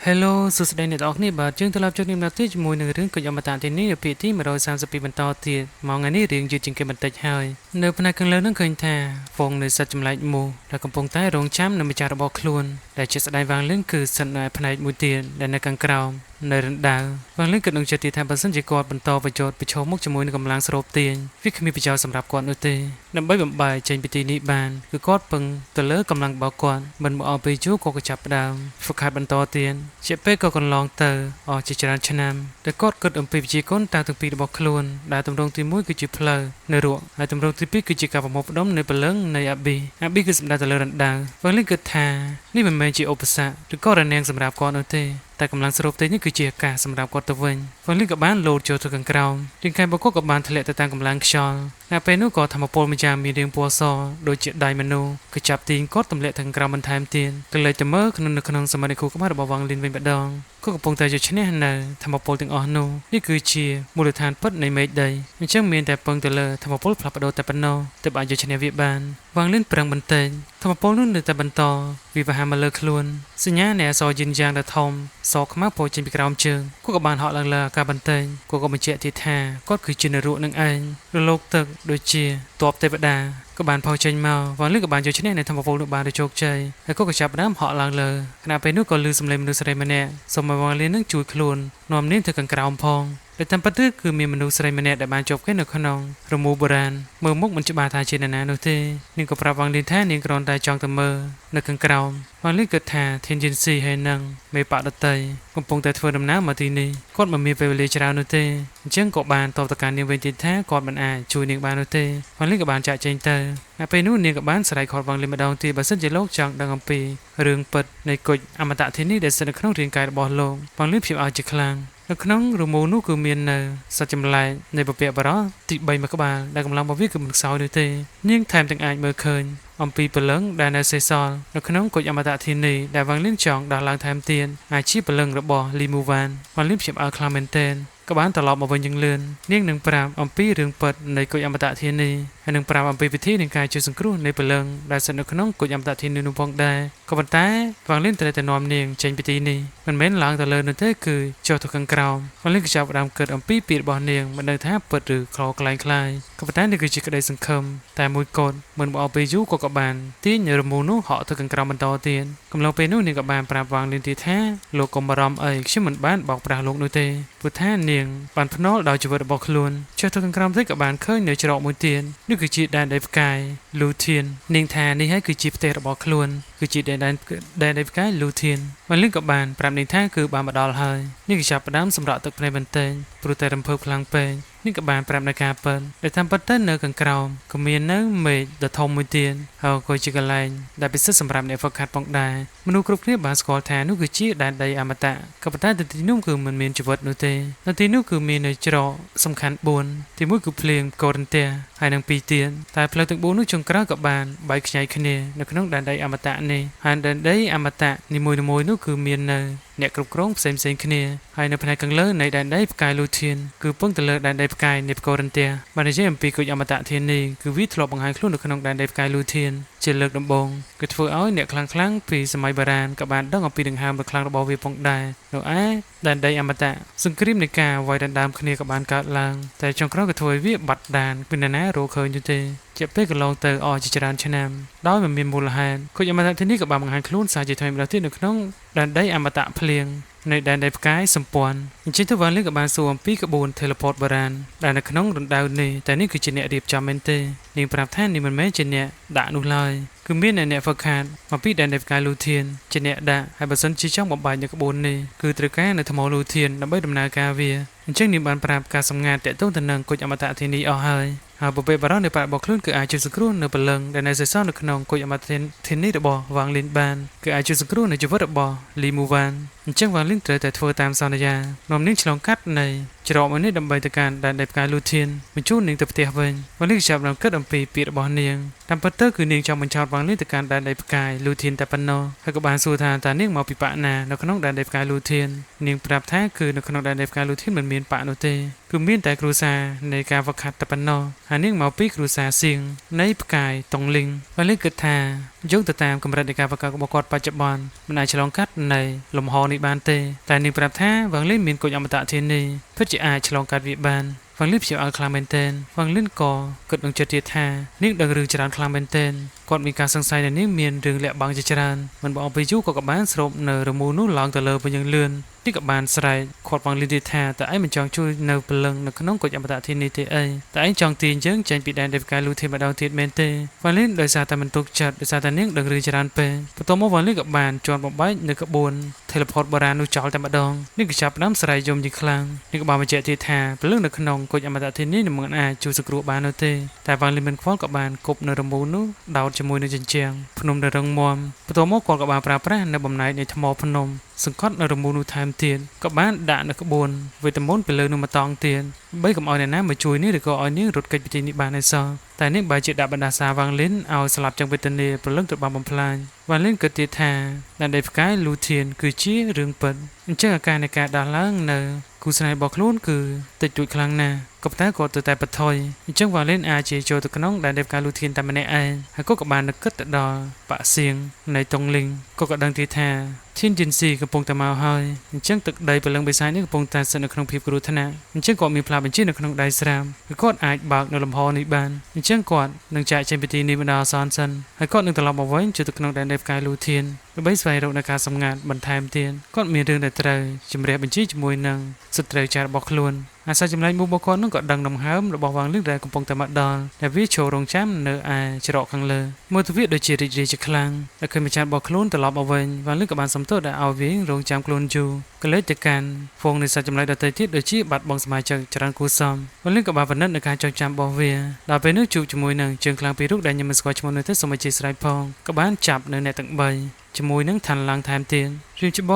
Hello សួស្តីអ្នកទាំងអស់គ្នាបាទយើងត្រឡប់ជួបគ្នាម្ដងទៀតជាមួយនឹងរឿងកុយអមតៈទីនេះពីទី132បន្តទៀតមកថ្ងៃនេះរឿងយឺតជាងគេបន្តិចហើយនៅផ្នែកខាងលើនឹងឃើញថាហ្វងនៃសត្វចម្លែកមូសដែលកំពុងតែរងចាំនៅម្ចាស់របស់ខ្លួនដែលជាស្ដេចវាងលឿនគឺសិននៅផ្នែកមួយទៀតដែលនៅខាងក្រោមនៅរណ្ដៅវាងលឿនក៏នឹងចិត្តទីថាបើសិនជាគាត់បន្តប្រយោជន៍ប្រឈមមុខជាមួយនឹងកម្លាំងស្រូបទាញវាគ្មានប្រយោជន៍សម្រាប់គាត់នោះទេដើម្បីបំបែកចេញពីទីនេះបានគឺគាត់ពឹងទៅលើកម្លាំងរបស់គាត់មិនមកអស់ពេលយូរក៏ចាប់ផ្ដើមហ្វឹកហាត់បន្តទៀតជាពេលក៏កន្លងទៅអស់ជាច្រើនឆ្នាំដែលគាត់គិតអំពីវិជាគុណតាំងពីរបស់ខ្លួនដែលទម្រង់ទី1គឺជាផ្លូវនៅរកហើយទម្រង់ទី2គឺជាការប្រមូលផ្ដុំនៃព្រលឹងនៃអាប៊ីគឺសម្ដៅទៅលើរណ្ដៅវាងលឿនគិតថានេះមិនមែនជាឧបសគ្គឬក៏រនាំងសម្រាប់គាត់នោះទេតែកម្លាំងស្រូបទាញនេះគឺជាឱកាសសម្រាប់គាត់ទៅវិញវាងលឿនក៏បានលោតចូលទៅខាងក្រោមរាងកាយរបស់គាត់ក៏បានធ្លាក់ទៅតាមកម្លាំងខ្យល់នៅពេលនោះក៏ធម្មពលម្យ៉ាងមានរាងពណ៌សដូចជាដៃមនុស្សក៏ចាប់ទាញគាត់ទម្លាក់ទៅខាងក្រោមបន្ថែមទៀតក៏លេចទៅមើលក្នុងសមត្ថគូក្បាលរបស់វាងលឿនវិញម្ដងក៏កំពុងតែយកឈ្នះនៅធម្មពលទាំងអស់នោះនេះគឺជាមូលដ្ឋានពិតនៃមេឃដីអញ្ចឹងមានតែពឹងទៅលើធម្មពលផ្លាស់ប្ដូរតែប៉ុណ្ណោះទើបអាចយកឈ្នះវាបានវាងលឿនប្រឹងបន្តិចធម្មពលនោះនៅតែបន្តវាវហាមកលើខ្លួនសញ្ញានៃអក្សរយិនយ៉ាងដ៏ធំសខ្មៅពោចេញពីក្រោមជើងគាត់ក៏បានហក់ឡើងលើអាកាសបន្តិចគាត់ក៏បញ្ជាក់ទៀតថាគាត់គឺជានរកនឹងឯងរលកទឹកដូចជាទ័ពទេវតាក៏បានផុសចេញមកវាងលឿនក៏បានយកឈ្នះនៅធម្មពលនោះបានដោយជោគជ័យហើយគាត់ក៏ចាប់ផ្ដើមហក់ឡើងលើខណៈពេលនោះក៏ឮសំឡេងមនុស្សស្រីម្នាក់សូមឲ្យវាងលឿននឹងជួយខ្លួននាំនាងទៅខាងក្រោមផងដែលតាមពិតគឺមានមនុស្សស្រីម្នាក់ដែលបានជាប់គេនៅក្នុងរមូរបុរាណមើលមុខមិនច្បាស់ថាជានរណានោះទេនាងក៏ប្រាប់វាងលឿនថានាងគ្រាន់តែចង់ទៅមើលនៅខាងក្រោមវាងលឿនគិតថាធានយិនស៊ីហើយនឹងមេបដតីកំពុងតែធ្វើដំណើរមកទីនេះគាត់មិនមានពេលវេលាច្រើននោះទេអញ្ចឹងក៏បានតបទៅកាន់នាងវិញទៀតថាគាត់មិនអាចជួយនាងបាននោះទេវាងលឿនក៏បានចាក់ចែងទៅហើយពេលនោះនាងក៏បានស្រែកខត់វាងលឿនម្ដងទៀតបើសិនជាលោកចង់ដឹងអំពីរឿងពិតនៃគុជអមតៈធានីដែលស្ថិតនៅក្នុងរាងកាយរបស់លោកវាងលឿនព្យាឲ្យជាខ្លាំងនៅក្នុងរមូរនោះគឺមាននៅសត្វចម្លែកនៃពពកបរោះទី3មួយក្បាលដែលកម្លាំងរបស់វាគឺមិនខ្សោយនោះទេនាងថែមទាំងអាចមើលឃើញអំពីព្រលឹងដែលនៅសេសសល់នៅក្នុងគុជអមតៈធានីដែលវាងលឿនចង់ដោះឡើងថែមទៀតអាចជាព្រលឹងរបស់លីមូវ៉ានវាងលឿនព្យាឲ្យខ្លាំងមែនទែនក៏បានត្រឡប់មកវិញយ៉ាងលឿននាងនឹងប្រាប់អំពីរឿងពិតនៃគុជអមតៈធានីហើយនឹងប្រាប់អំពីវិធីនៃការជួយសង្គ្រោះនៃព្រលឹងដែលស្ថិតនៅក្នុងគុជអមតៈធានីនោះផងដែរក៏ប៉ុន្តែវាងលឿនត្រូវតែនាំនាងចេញពីទីនេះមិនមែនឡើងទៅលើនោះទេគឺចុះទៅខាងក្រោមវាងលឿនក៏ចាប់ផ្ដើមគិតអំពីពាក្យរបស់នាងមិនដឹងថាពិតឬខកក្លែងក្លាយក៏ប៉ុន្តែនេះគឺជាក្តីសង្ឃឹមតែមួយគត់មិនមកពេលយូរក៏បានទាញរមូរនោះហក់ទៅខាងក្រោមបន្តទៀតកំឡុងពេលនោះនាងក៏បានប្រាប់វាងលឿនទៀតថាលោកកុំបារម្ភអីខ្ញុំមិនបានបោកប្រាស់លោកនោះទេព្រោះថានាងបានភ្នាល់ដោយជីវិតរបស់ខ្លួនចុះទៅខាងក្រោមទៀតក៏បានឃើញនៅច្រកមួយទៀតនេះគឺជាដែនដីផ្កាយលូធាននាងថានេះហើយគឺជាផ្ទះរបស់ខ្លួនគឺជាដែនដីផ្កាយលូធានវាងលឿនក៏បានប្រាប់នាងថាគឺបានមកដល់ហើយនាងក៏ចាប់ផ្ដើមសម្រក់ទឹកភ្នែកបន្តិចព្រោះតែរំភើបខ្លាំងពេកនាងក៏បានប្រាប់នៅការពិតដែលតាមពិតទៅនៅខាងក្រោមក៏មាននៅមេឃដ៏ធំមួយទៀតហើយក៏ជាកន្លែងដែលពិសិដ្ឋសម្រាប់អ្នកហ្វឹកហាត់ផងដែរមនុស្សគ្រប់គ្នាបានស្គាល់ថានោះគឺជាដែនដីអមតៈក៏ប៉ុន្តែទីនោះគឺមិនមានជីវិតនោះទេនៅទីនោះគឺមាននៅច្រកសំខាន់4ទី1គឺភ្លៀងកូរិនទះហើយនឹង2ទៀតតែផ្លូវទាំង4នោះចុងក្រោយក៏បានបែកខ្ញែកគ្នានៅក្នុងដែនដីអមតៈនេះហើយដែនដីអមតៈនីមួយៗនោះគឺមាននៅអ្នកគ្រប់គ្រងផ្សេងៗគ្នាហើយនៅផ្នែកខាងលើនៃដែនដីផ្កាយលូធានគឺពឹងទៅលើដែនដីផ្កាយនៃកូរិនទះបាននិយាយអំពីគុជអមតៈធានីគឺវាធ្លាប់បង្ហាញខ្លួននៅក្នុងដែនដីផ្កាយលូធានជាលើកដំបូងគឺធ្វើឲ្យអ្នកខ្លាំងៗពីសម័យបុរាណក៏បានដឹងអំពីដង្ហើមដ៏ខ្លាំងរបស់វាផងដែរនៅឯដែនដីអមតៈសង្គ្រាមនៃការវាយដណ្ដើមគ្នាក៏បានកើតឡើងតែចុងក្រោយក៏ធ្វើឲ្យវាបាត់ដានពីនរណារកឃើញនោះទេជាពេលកន្លងទៅអស់ជាច្រើនឆ្នាំដោយមិនមានមូលហេតុគុជអមតៈធានីក៏បានបង្ហាញខ្លួនសារជាថ្មីម្ដងទៀតនៅក្នុងដែនដីអមតៈភ្លៀងនៅដែនដីផ្កាយសម្ព័ន្ធអញ្ចឹងទៅវាងលឿនក៏បានសួរអំពីក្បួន teleport បុរាណដែលនៅក្នុងរណ្ដៅនេះតែនេះគឺជាអ្នករៀបចំមែនទេនាងប្រាប់ថានេះមិនមែនជាអ្នកដាក់នោះឡើយគឺមានអ្នកហ្វឹកហាត់មកពីដែនដីផ្កាយលូធានជាអ្នកដាក់ហើយបើសិនជាចង់បំបែកនៅក្បួននេះគឺត្រូវការនៅថ្មលូធានដើម្បីដំណើរការវាអញ្ចឹងនាងបានប្រាប់ការសម្ងាត់តាក់ទងទៅនឹងគុជអមតៈធានីអស់ហើយពពកបារោះនៃប្រាក់របស់ខ្លួនគឺអាចជួយសង្គ្រោះនៅព្រលឹងដែលនៅសេសសល់នៅក្នុងគុជអមតៈធានីរបស់វាងលឿនបានគឺអាចជួយសង្គ្រោះនៅជីវិតរបស់លីមូវ៉ានអញ្ចឹងវាងលឿនត្រូវតែធ្វើតាមសន្យានាំនាងឆ្លងកាត់នៃច្រកមួយនេះដើម្បីទៅកាន់ដែនដីផ្កាយលូធានបញ្ជូននាងទៅផ្ទះវិញវាងលឿនចាប់បានគិតអំពីពាក្យរបស់នាងតាមពិតទៅគឺនាងចង់បញ្ចោតវាងលឿនទៅកាន់ដែនដីផ្កាយលូធានតែប៉ុណ្ណោះហើយក៏បានសួរថាតើនាងមកពីប៉ាណានៅក្នុងដែនដីផ្កាយលូធាននាងប្រាប់ថាគឺនៅក្នុងដែនដីផ្កាយលូធានមិនមានប៉ានោះទេ គឺមានតែគ្រូសានៃការវឹកហាត់តែប៉ុណ្ណោះហើយនាងមកពីគ្រូសាសៀងនៃផ្កាយតុងលីងវ៉ាលីគិតថាយោងទៅតាមកម្រិតនៃការវឹកហាត់របស់គាត់បច្ចុប្បន្នមិនអាចឆ្លងកាត់នៃលំហនេះបានទេតែនាងប្រាប់ថាវ៉ាងលីនមានគុណអមតៈធានីពិតជាអាចឆ្លងកាត់វាបានវ៉ាងលីនព្យាយាមខ្លាំងមែនទែនវ៉ាងលីនក៏គិតនឹងចិត្តទៀតថានាងដឹងរឿងច្រើនខ្លាំងមែនទែនគាត់មានការសង្ស័យថានាងមានរឿងលាក់បាំងជាច្រើនមិនបងពីយូរក៏បានស្រូបនៅរមូរនោះឡើងទៅលើវិញយ៉ាងលឿននេះក៏បានស្រែកគាត់វ៉ាងលីនទៀតថាតើឯងមិនចង់ជួយនៅព្រលឹងនៅក្នុងគុជអមតៈធានីទេអីតើឯងចង់ទាញយើងចេញពីដែនដេវកាយលូធាម្ដងទៀតមែនទេវ៉ាងលីនដោយសារតែមិនទុកចិត្តដោយសារតែនាងដឹងរឿងច្រើនពេកបន្ទាប់មកវ៉ាងលីនក៏បានជន់បំបែកនៅក្បួន teleport បុរាណនោះចោលតែម្ដងនេះក៏ចាប់ផ្ដើមស្រែកយំជាខ្លាំងនេះក៏បានបញ្ជាក់ទៀតថាព្រលឹងនៅក្នុងគុជអមតៈធានីនឹងមិនអាចជួយសង្គ្រោះបាននោះទេតែវ៉ាងលីនមិនខ្វល់ក៏បានគប់នៅរមូរនោះដោតជាមួយនឹងជញ្ជាំងភ្នំដែលរឹងមាំបន្ទាប់មកគាត់ក៏បានប្រើប្រាស់នៅបំណែកនៃថ្មភ្នំសង្កត់នៅរមូរនោះថែមទៀតក៏បានដាក់នៅក្បួនវេទមន្តពីលើនោះមកតង់ទៀតបីកុំឲ្យអ្នកណាមកជួយនេះឬក៏ឲ្យនាងរត់គេចពីទីនេះបានឯសោះតែនាងបែរជាដាក់បណ្ដាសាវ៉ាងលីនឲ្យស្លាប់ទាំងវេទនាព្រលឹងត្រូវបានបំផ្លាញវ៉ាងលីនគិតទៀតថាដែនដីផ្កាយលូធានគឺជារឿងពិតអញ្ចឹងអាការនៃការដោះឡើងនៅគូស្នេហ៍របស់ខ្លួនគឺតិចតួចខ្លាំងណាស់ក៏តែគាត់ទៅតែបថុយអញ្ចឹងវ៉ាលេនអាចជាចូលទៅក្នុងដែនដេវកាលូធានតែម្នាក់ឯងហើយគាត់ក៏បាននឹកគិតទៅដល់បាក់សៀងនៃតុងលីងគាត់ក៏ដឹងទីថាធានជីនស៊ីកំពុងតែមកហើយអញ្ចឹងទឹកដីព្រលឹងបិសាចនេះកំពុងតែស្ថិតនៅក្នុងភាពគ្រោះថ្នាក់អញ្ចឹងគាត់មានផ្លាកបញ្ជានៅក្នុងដៃស្រាមគឺគាត់អាចបើកនៅលំហនេះបានអញ្ចឹងគាត់នឹងចាក់ចេញពីទីនេះបណ្ដោះអាសន្នសិនហើយគាត់នឹងត្រឡប់មកវិញចូលទៅក្នុងដែនដេវកាយលូធានដើម្បីស្វែងរកនៅការសម្ងាត់បន្ថែមទៀតគាត់មានរឿងដែលត្រូវជំរះបញ្ជាជាមួយនឹងសត្រូវចាស់របស់ខ្លួនអាសាចម្លែកមួយរបស់គាត់នឹងក៏ដឹងដំហើមរបស់វ៉ាងលឹកដែលកំពុងតែមកដល់ដែលវាចូលរងចាំនៅឯច្រកខាងលើមើលទៅវាដូចជារីករាយជាខ្លាំងតែឃើញម្ចាស់របស់ខ្លួនត្រឡប់មកវិញវ៉ាងលឹកក៏បានសំទោសដែលឲ្យវារងចាំខ្លួនយូរក៏លេចទៅកាន់ហ្វូងនៃសាច់ចម្លែកដទៃទៀតដូចជាបាត់បង់សមាជិកច្រើនគូសំវ៉ាងលឹកក៏បានពិនិត្យនៅការចងចាំរបស់វាដល់ពេលនោះជួបជាមួយនឹងជើងខ្លាំងពីររូបដែលខ្ញុំមិនស្គាល់ឈ្មោះនៅទេសូមអធិស្ឋានផងក៏បានចាប់នៅអ្នកទាំង3ជាមួយនឹងឋានឡើងថែមទៀតរឿងច្ប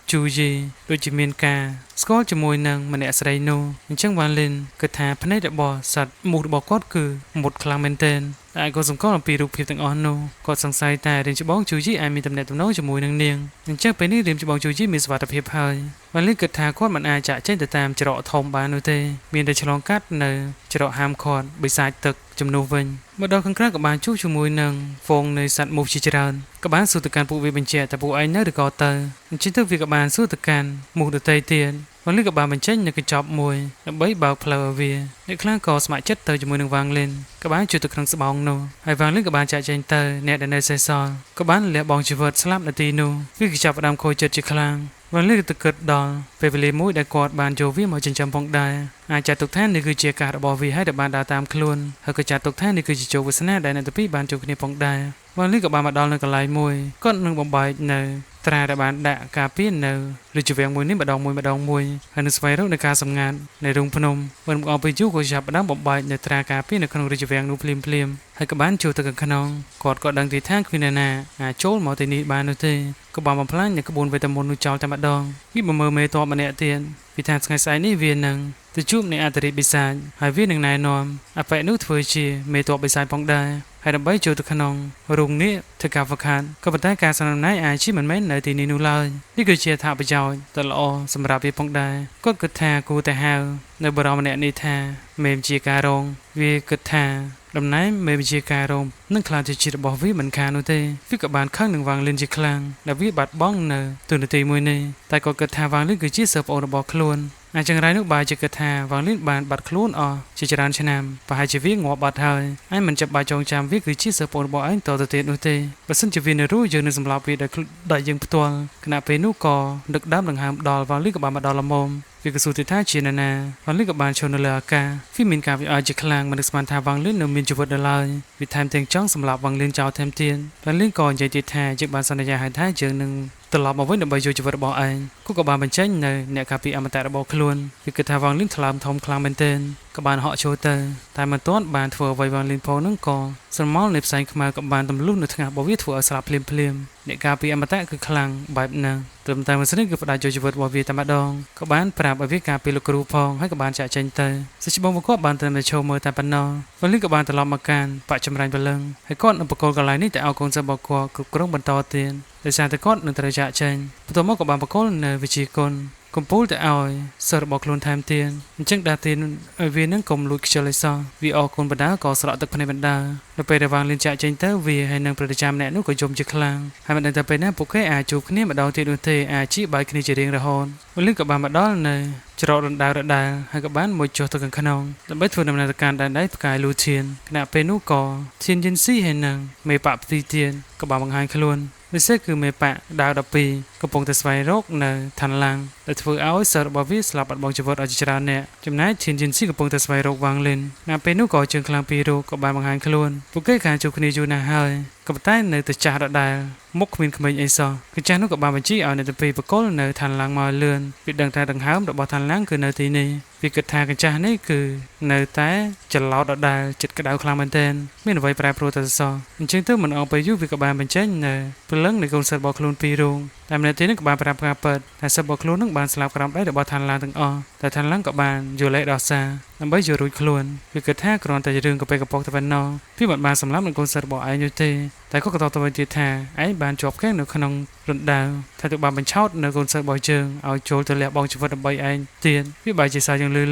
ងជូយីដូចជាមានការស្គាល់ជាមួយនឹងម្នាក់ស្រីនោះអញ្ចឹងវ៉ាលីនគិតថាភ្នែករបស់សត្វមូសរបស់គាត់គឺមុតខ្លាំងមែនទែនតែគាត់សង្កល់អំពីរូបភាពទាំងអស់នោះគាត់សង្ស័យតែរឿងច្បងជូយីអាចមានទំនាក់ទំនងជាមួយនឹងនាងអញ្ចឹងពេលនេះរឿងច្បងជូយីមានសុវត្ថិភាពហើយវ៉ាលីនគិតថាគាត់មិនអាចចាក់ចេញទៅតាមច្រកធំបាននោះទេមានតែឆ្លងកាត់នៅច្រកហាមឃាត់បិសាចទឹកជំនួសវិញមកដល់ខាងក្រៅក៏បានជួបជាមួយនឹងហ្វូងនៃសត្វមូសជាច្រើនក៏បានសួរទៅកាន់ពួកវាបញ្ជាក់តែពួកឯងនៅឬក៏ទៅអញ្ចឹងទៅវាក៏បានសួរទៅកាន់មូសដទៃទៀតវ៉ាងលីនក៏បានបញ្ចេញនូវកញ្ចប់មួយដើម្បីបើកផ្លូវឲ្យវាអ្នកខ្លះក៏ស្ម័គ្រចិត្តទៅជាមួយនឹងវ៉ាងលីនក៏បានជួយទៅក្នុងស្បោងនោះហើយវ៉ាងលីនក៏បានចាក់ចែងទៅអ្នកដែលនៅសេសសល់ក៏បានលះបង់ជីវិតស្លាប់នៅទីនោះវាក៏ចាប់ផ្ដើមខូចចិត្តជាខ្លាំងវ៉ាងលីនក៏គិតដល់ពេលវេលាមួយដែលគាត់បានយកវាមកចិញ្ចឹមផងដែរអាចចាត់ទុកថានេះគឺជាការរបស់វាហើយដែលបានដើរតាមខ្លួនហើយក៏ចាត់ទុកថានេះគឺជាជោគវាសនាដែលអ្នកទាំងពីរបានជួបគ្នាផងដែរវ៉ាងលីនក៏បានមកដល់នៅកន្លែងមួយគាត់នឹងបំបែកនៅត្រាដែលបានដាក់ការពារនៅរាជវាំងមួយនេះម្ដងមួយហើយនឹងស្វែងរកនៅការសម្ងាត់នៃរូងភ្នំមិនមកពីយូរក៏ចាប់ផ្ដើមបំបែកនៅត្រាការពារនៅក្នុងរាជវាំងនោះភ្លាមហើយក៏បានចូលទៅខាងក្នុងគាត់ក៏ដឹងទីថាគ្មាននរណាអាចចូលមកទីនេះបាននោះទេក៏បានបំផ្លាញនៅក្បួនវេទមន្តនោះចោលតែម្ដងវាមើលមេតបម្នាក់ទៀតពីថាថ្ងៃស្អែកនេះវានឹងទៅជួបនៃអន្តរិបិសាចហើយវានឹងណែនាំអបិនោះធ្វើជាមេតបបិសាចផងដែរហើយដើម្បីចូលទៅក្នុងរូងនេះធ្វើការហ្វឹកហាត់ក៏ប៉ុន្តែការសន្និដ្ឋានអាចជាមិនមែននៅទីនេះនោះឡើយនេះគឺជាថាប្រយោជន៍ដ៏ល្អសម្រាប់វាផងដែរគាត់គិតថាគួរតែហៅនៅបរិមម្នាក់នេះថាមេបញ្ជាការរងវាគិតថាតំណែងមេបញ្ជាការរងនឹងខ្លាចជាជាតិរបស់វាមិនខាននោះទេវាក៏បានខឹងនឹងវ៉ាងលីនជាខ្លាំងដែលវាបាត់បង់នៅទូនាទីមួយនេះតែគាត់គិតថាវ៉ាងលីនគឺជាសិស្សប្អូនរបស់ខ្លួនអាចង្រៃនោះបើជាគិតថាវ៉ាងលីនបានបាត់ខ្លួនអស់ជាច្រើនឆ្នាំប្រហែលជាវាងាប់បាត់ហើយឯងមិនចាំបាច់ចងចាំវាគឺជាសិស្សប្អូនរបស់ឯងតទៅទៀតនោះទេបើសិនជាវានៅរស់យើងនឹងសម្លាប់វាដោយយើងផ្ទាល់គណៈពេលនោះក៏ដឹកដើមដង្ហើមដល់វ៉ាងលីនក៏បានមកដល់លំមវាក៏សួរទៅថាជានរណាវ៉ាងលីនក៏បានឈរនៅលើអាកាសវាមានការវិអើជាខ្លាំងមិននឹកស្មានថាវ៉ាងលីននៅមានជីវិតនៅឡើយវាថែមទាំងចង់សម្លាប់វ៉ាងលីនចោលថែមទៀតវ៉ាងលីនក៏និយាយទៀតថាយើងបានសន្យាហើយថាយើងនឹងត្រឡប់មកវិញដើម្បីយកជីវិតរបស់ឯងគាត់ក៏បានបញ្ចេញនៅអ្នកការពារអមតៈរបស់ខ្លួនវាគិតថាវ៉ាងលីនថ្លើមធំខ្លាំងមែនទែនក៏បានហក់ចូលទៅតែមិនទាន់បានធ្វើអ្វីវ៉ាងលីនផងនឹងក៏ស្រមោលនៃផ្សែងខ្មៅក៏បានទម្លុះនៅថ្ងាសរបស់វាធ្វើឲ្យស្លាប់ភ្លាមអ្នកការពារអមតៈគឺខ្លាំងបែបហ្នឹងត្រឹមតែមួយស្រីគឺផ្ដាច់យកជីវិតរបស់វាតែម្ដងក៏បានប្រាប់ឲ្យវាការពារលោកគ្រូផងហើយក៏បានចាក់ចេញទៅសិស្សច្បងរបស់គាត់បានត្រឹមតែឈរមើលតែប៉ុណ្ណោះវ៉ាងលីនក៏បានត្រឡប់មកកាន់បច្ចចម្រាញ់ព្រលឹងហើយគាត់នៅបកគោលកន្លែងនេះតែឲ្យកូនសិស្សរបស់គាត់គ្រប់គ្រងបន្តទៀតដោយសារតែគាត់នឹងត្រូវចាក់ចេញបន្ទាប់មកក៏បានបកគោលនៅវិជាគុណ កំពូលទៅឲ្យសិស្សរបស់ខ្លួនថែមទៀតអញ្ចឹងដាទីឲ្យវានឹងកុំលួចខ្ជិលឲ្យសោះវាអរគុណបណ្ដាក៏ស្រក់ទឹកភ្នែកបណ្ដានៅពេលដែលវ៉ាងលៀនចាក់ចេញទៅវាហើយនឹងប្រតិចាំម្នាក់នោះក៏យំជាខ្លាំងហើយមិនដឹងថាពេលណាពួកគេអាចជួបគ្នាម្ដងទៀតនោះទេអាចជីបាយគ្នាជារៀងរហូតវ៉ាងលៀនក៏បានមកដល់នៅច្រករណ្ដៅហើយក៏បានមួយចុះទៅខាងក្នុងដើម្បីធ្វើដំណើរទៅកាន់ដែនដីផ្កាយលូធៀនគណៈពេលនោះក៏ធៀនយិនស៊ីហើយនឹងមេបាក់ផ្ទីទៀនក៏បានបង្ហាញខ្លួនពិសេសគឺមេបាក់ដាវ12កំពុងតែស្វែងរកនៅឋានឡាំងដែលធ្វើឲ្យសិស្សរបស់វាស្លាប់បាត់បង់ជីវិតអស់ជាច្រើនអ្នកចំណែកឈិនយិនស៊ីកំពុងតែស្វែងរកវ៉ាងលិននៅពេលនោះក៏ជើងខ្លាំងពីររូបក៏បានបង្ហាញខ្លួនពួកគេខានជួបគ្នាយូរណាស់ហើយក៏ប៉ុន្តែនៅតែចាស់ដដែលមុខគ្មានក្មេងអីសោះគឺចាស់នោះក៏បានបញ្ជាឲ្យអ្នកទាំងពីរបកលនៅឋានឡាំងមកលឿនពីដឹងថាដង្ហើមរបស់ឋានឡាំងគឺនៅទីនេះវាគិតថាកញ្ចាស់នេះគឺនៅតែចលោតដដែលចិត្តក្តៅខ្លាំងមែនទែនមានអ្វីប្រែប្រួលទៅសោះអញ្ចឹងទៅមិនអស់ពេលយូរវាក៏បានបញ្ចេញនៅព្រលឹងនៃកូនសិស្សរបស់ខ្លួនពីររូបតែម្នាក់ទៀតនឹងក៏បានប្រាប់ការពិតថាសិស្សរបស់ខ្លួននឹងបានស្លាប់ក្រោមដៃរបស់ឋានឡាំងទាំងអស់តែឋានឡាំងក៏បានយល់លេខដោះសារដើម្បីយករួចខ្លួនវាគិតថាគ្រាន់តែរឿងកប៉ិកប៉ុកទៅប៉ុណ្ណោះវាមិនបានសម្លាប់នឹងកូនសិស្សរបស់ឯងនោះទេតែក៏បន្តទៅវិញទៀតថាឯងបានជាប់គាំងនៅក្នុងរណ្ដៅថាទៅបានបញ្ឆោតនៅកូនសិស្សរបស់យើងឲ្យចូលទៅលះបង់ជីវិតដើម្បីឯងទៀតវាបែរជាសារយ៉ាងលឺ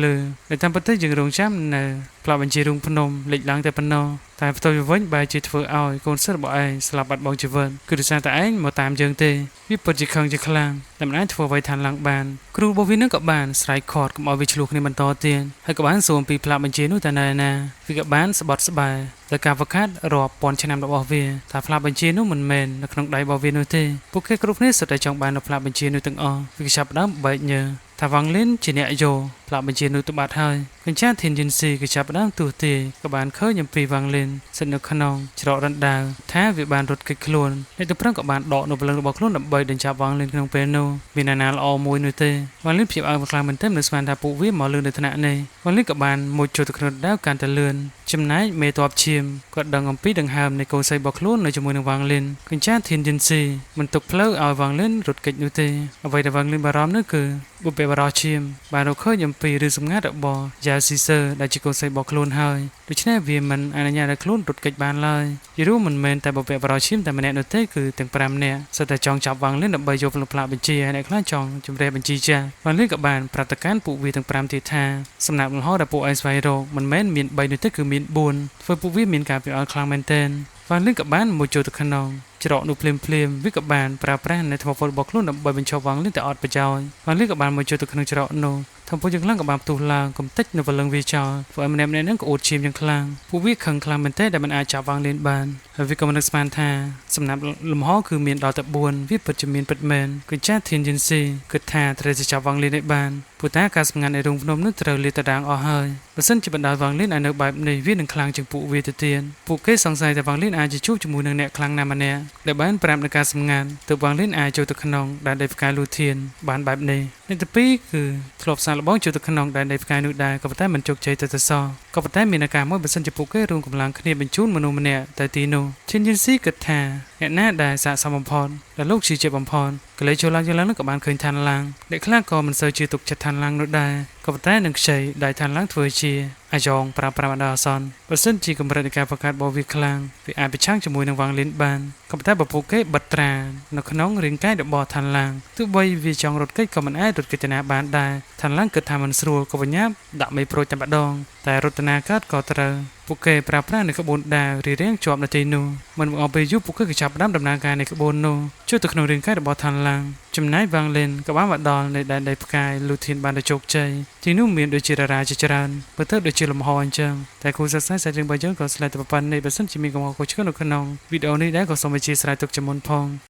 តែតាមពិតទៅយើងរងចាំនៅផ្លាកបញ្ជីរូងភ្នំលេចឡើងតែប៉ុណ្ណោះតែផ្ទុយទៅវិញបែរជាធ្វើឲ្យកូនសិស្សរបស់ឯងស្លាប់បាត់បង់ជីវិតគឺដោយសារតែឯងមកតាមយើងទេវាពិតជាខឹងជាខ្លាំងតែមិនអាចធ្វើអ្វីឋានឡើងបានគ្រូរបស់វានឹងក៏បានស្រែកខត់កុំឲ្យវាឆ្លោះគ្នាបន្តទៀតហើយក៏បានសួរអំពីផ្លាកបញ្ជីនោះតែនៅណាវាក៏បានស្បត់ស្បាយដោយការវឹកហាត់រាប់ពាន់ឆ្នាំរបស់វាថាផ្លាកបញ្ជីនោះមិនមែននៅក្នុងដៃរបស់វានោះទេពួកគេគ្រប់គ្នាសុទ្ធតែចង់បាននៅផ្លាកបញ្ជីនោះទាំងអស់វាចាប់ផ្ដើមបែកញើថាវ៉ាងលិនជាអ្នកយកផ្លាកបញ្ជីនោះទៅបាត់ហើយកញ្ចាធៀនយិនស៊ីក៏ចាប់ផ្ដើមទូទាក៏បានឃើញអំពីវ៉ាងលិនស្ថិតនៅក្នុងច្រករណ្ដៅថាវាបានរត់គេចខ្លួនអ្នកទៅប្រឹងក៏បានដកនៅព្រលឹងរបស់ខ្លួនដើម្បីដេញចាប់វ៉ាងលិនក្នុងពេលនោះមានណានាល្អមួយនោះទេវ៉ាងលិនព្យាបាលខ្លាំងមែនទែននៅស្មានថាពួកវាមកលឿននៅថ្នាក់នេះវ៉ាងលិនក៏បានមួយចូលទៅក្នុងដៅកាន់តែលឿនចំណែកមេតបឈាមក៏ដឹងអំពីដង្ហើមនៃកូនស្រីរបស់ខ្លួននៅជាមួយនឹងវ៉ាងលិនកញ្ចាធៀនយិនស៊ីមិនទុកផ្លូវឲ្យវ៉ាងលិនរត់គេចនោះទេអ្វីដែលវ៉ាងលិនបារម្ភនោះគឺបុព្វបុរសឈាមបានរកឃើញអំពីរឿងសម្ងាត់របស់យ៉ាស៊ីសឺដែលជាកូនស្រីរបស់ខ្លួនហើយដូច្នេះវាមិនអនុញ្ញាតឲ្យខ្លួនរត់គេចបានឡើយយីរូមិនមែនតែបុព្វបុរសឈាមតែម្នាក់នោះទេគឺទាំង5នាក់សុទ្ធតែចង់ចាប់វ៉ាងលិនដើម្បីយកផ្លាកបញ្ជាហើយអ្នកខ្លះចង់ជំរះបញ្ជីចាស់វ៉ាងលិនក៏បានប្រាប់ទៅកាន់ពួកវាទាំង5ទៀតថាសំណាក់លំហដែលពួកឯងស្វែងរកមិនមែនមាន3នោះទេគឺមាន4ធ្វើពួកវាមានការពិបាកខ្លាំងមែនទែនវ៉ាងលិនក៏បានមួយចូលទៅក្នុងច្រកនោះភ្លាមវាក៏បានប្រើប្រាស់នៅថ្មពលរបស់ខ្លួនដើម្បីបញ្ចុះវ៉ាងលិនទៅអត់ប្រយោជន៍វ៉ាងលិនក៏បានមួយចូលទៅក្នុងច្រកនោះធំពុជយ៉ាងខ្លាំងក៏បានផ្ទុះឡើងកំទេចនៅព្រលឹងវាចោលធ្វើឲ្យម្នាក់នឹងក្អួតឈាមយ៉ាងខ្លាំងពួកវាខឹងខ្លាំងមែនទែនដែលមិនអាចចាប់វ៉ាងលិនបានហើយវាក៏មិននឹកស្មានថាសំណាប់លំហគឺមានដល់តែ4វាពិតជាមានពិតមែនកញ្ចាធៀនយិនស៊ីគិតថាត្រូវจะចាប់វ៉ាងលិនឲ្យបានព្រោះតែការសម្ងាត់នៃរូងភ្នំនោះត្រូវលាតត្រដាងអស់ហើយបើសិនជាបណ្ដោយវ៉ាងលិនឲ្យនៅបែបនេះវានឹងខ្លាំងជាងពួកវាទៅទៀតពួកគេសង្ស័យថាវ៉ាងលិនអាចជួបជាមួយនឹងអ្នកខ្លាំងណាស់ម្នាក់ដែលបានប្រាប់នៅការសម្ងាត់ទើបវ៉ាងលិនអាចចូលទៅក្នុងដែនដីផ្កាយលូធៀនបានបែបនេះអ្នកទី2គឺធ្លាប់សាកល្បងចូលទៅក្នុងដែនដីផ្កាយនោះដែរក៏ប៉ុន្តែមិនជោគជ័យទៅសោះក៏ប៉ុន្តែមានអាការមួយបើសិនជាពួកគេរួមកម្លាំងគ្នាបញ្ជូនមនុស្សម្នាក់ទៅទីនោះឈិនយិនស៊ីគិតថាអ្នកណាដែលស័ក្តិសមបំផុតដែលលោកជឿជាក់បំផុតក៏លេចចូលឡើងនោះក៏បានឃើញឋានឡាំងអ្នកខ្លះក៏មិនសូវជឿទុកចិត្តឋានឡាំងនោះដែរក៏ប៉ុន្តែនឹងខ្ចីដែលឋានឡាំងធ្វើជាអាយ៉ងប្រាំអសនបើសិនជាកម្រិតនៃការបង្កើតរបស់វាខ្លាំងវាអាចប្រឆាំងជាមួយនឹងវ៉ាងលិនបានក៏ប៉ុន្តែបើពួកគេបិទត្រានៅក្នុងរាងកាយរបស់ឋានឡាំងទោះបីវាចង់រត់គេចក៏មិនអាចរត់គេចទៅណាបានដែរឋានឡាំងគិតថាមិនស្រួលក៏បញ្ញាប់ដាក់មេប្រូចតែម្ដងតែរតនាកើតក៏ត្រូវពួកគេប្រើប្រាស់នៅក្បួនដាវរៀងជាប់នៅទីនោះមិនមកពេលយូរពួកគេក៏ចាប់ផ្ដើមដំណើរការនៃក្បួននោះចូលទៅក្នុងរាងកាយរបស់ឋានឡាំងចំណែកវ៉ាងលិនក៏បានមកដល់នៅដែនដីផ្កាយលូធៀនបានទៅជោគជ័យទីនោះមានដូចជាតារាជាច្រើនបើទៅដូចជាលំហអញ្ចឹងតែគូសិក្សាសាច់រឿងរបស់យើងក៏ឆ្លៃទៅប៉ុណ្ណេះបើសិនជាមានកំហុសខុសឆ្គងនៅក្នុងវីដេអូនេះដែរក៏សូមអធិស្ឋានទុកជាមុនផង